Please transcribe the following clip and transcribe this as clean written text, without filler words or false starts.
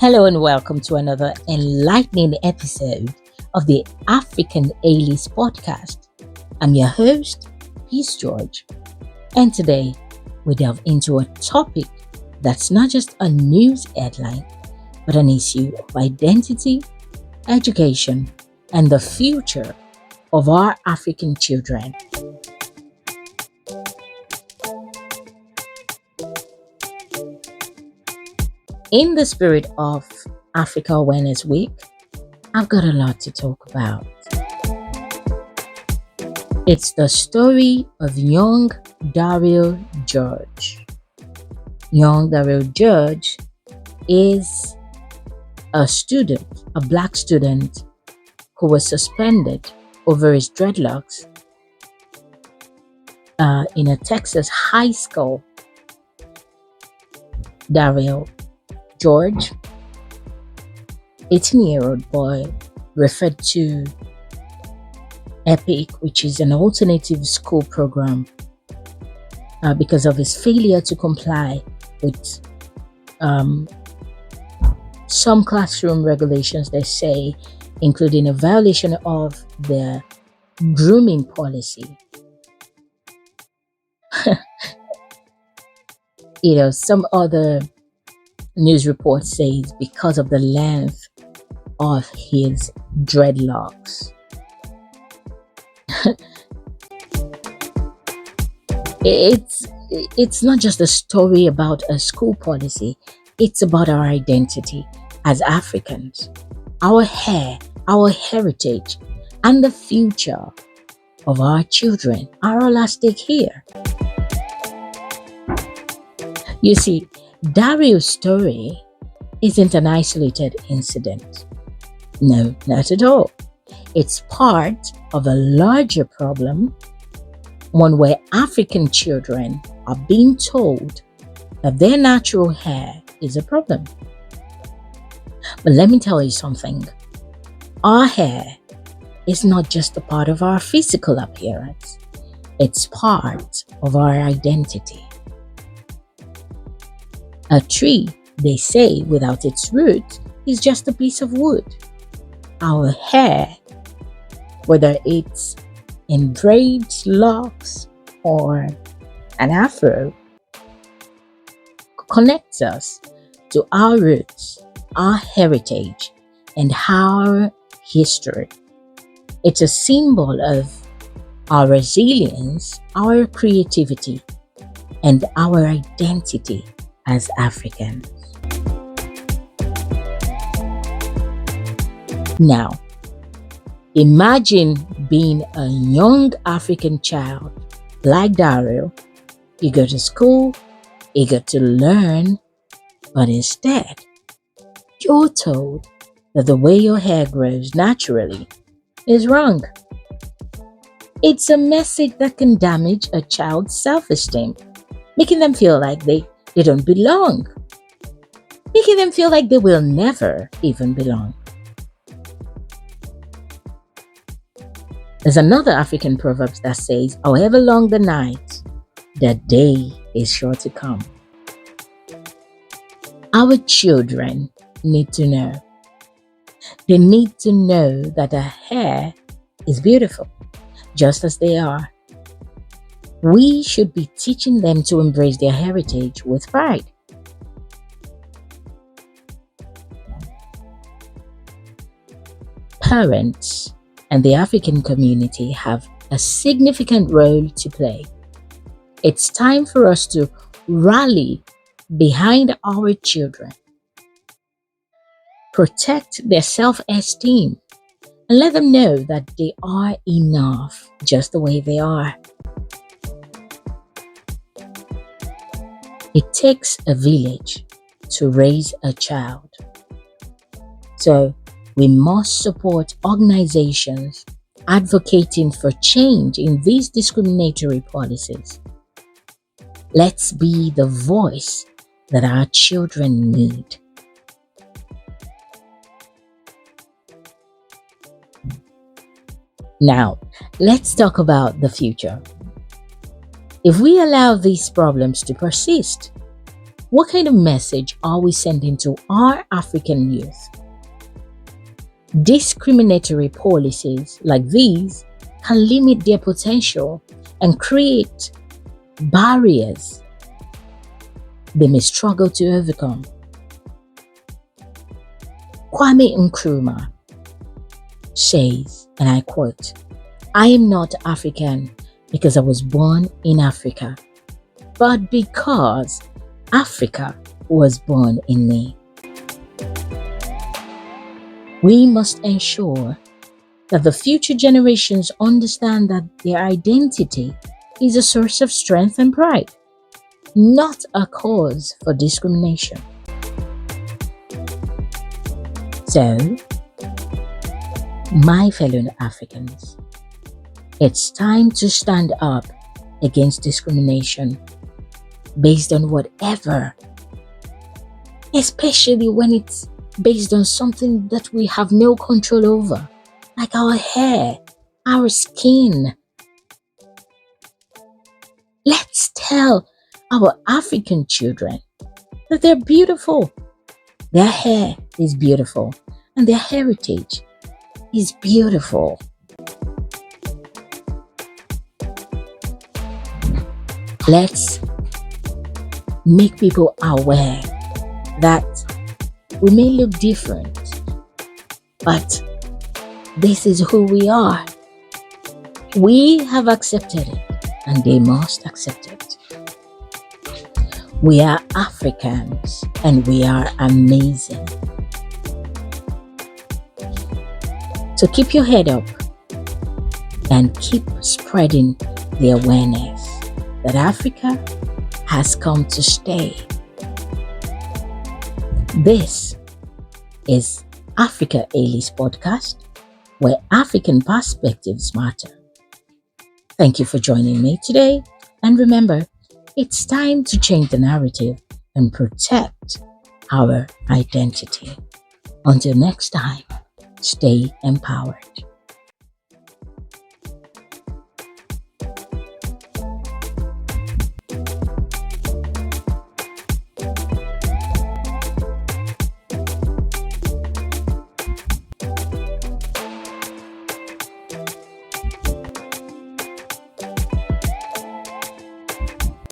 Hello and welcome to another enlightening episode of the African A-List podcast. I'm your host, Peace George, and today we delve into a topic that's not just a news headline, but an issue of identity, education, and the future of our African children. In the spirit of Africa Awareness Week, I've got a lot to talk about. It's the story of young Dario George. Young Dario George is a student, a black student, who was suspended over his dreadlocks in a Texas high school. Dario George, 18-year-old boy, referred to EPIC, which is an alternative school program, because of his failure to comply with some classroom regulations, they say, including a violation of the grooming policy. Some other news report says because of the length of his dreadlocks. It's not just a story about a school policy. It's about our identity as Africans, our hair, our heritage, and the future of our children are all at stake here. You see, Dario's story isn't an isolated incident. No, not at all. It's part of a larger problem, one where African children are being told that their natural hair is a problem. But let me tell you something. Our hair is not just a part of our physical appearance. It's part of our identity. A tree, they say, without its root is just a piece of wood. Our hair, whether it's in braids, locks, or an afro, connects us to our roots, our heritage, and our history. It's a symbol of our resilience, our creativity, and our identity as Africans. Now, imagine being a young African child like Dario. You go to school, eager to learn, but instead, you're told that the way your hair grows naturally is wrong. It's a message that can damage a child's self-esteem, making them feel like they don't belong, making them feel like they will never even belong. There's another African proverb that says, however long the night, the day is sure to come. Our children need to know. They need to know that their hair is beautiful, just as they are. We should be teaching them to embrace their heritage with pride. Parents and the African community have a significant role to play. It's time for us to rally behind our children, protect their self-esteem, and let them know that they are enough just the way they are. It takes a village to raise a child. So we must support organizations advocating for change in these discriminatory policies. Let's be the voice that our children need. Now, let's talk about the future. If we allow these problems to persist, What kind of message are we sending to our African youth? Discriminatory policies like these can limit their potential and create barriers they may struggle to overcome. Kwame Nkrumah says, and I quote, "I am not African because I was born in Africa, but because Africa was born in me." We must ensure that the future generations understand that their identity is a source of strength and pride, not a cause for discrimination. So, my fellow Africans, it's time to stand up against discrimination based on whatever, especially when it's based on something that we have no control over, like our hair, our skin. Let's tell our African children that they're beautiful. Their hair is beautiful and their heritage is beautiful. Let's make people aware that we may look different, but this is who we are. We have accepted it, and they must accept it. We are Africans, and we are amazing. So keep your head up and keep spreading the awareness that Africa has come to stay. This is Africa Ailey's podcast, where African perspectives matter. Thank you for joining me today. And remember, it's time to change the narrative and protect our identity. Until next time, stay empowered.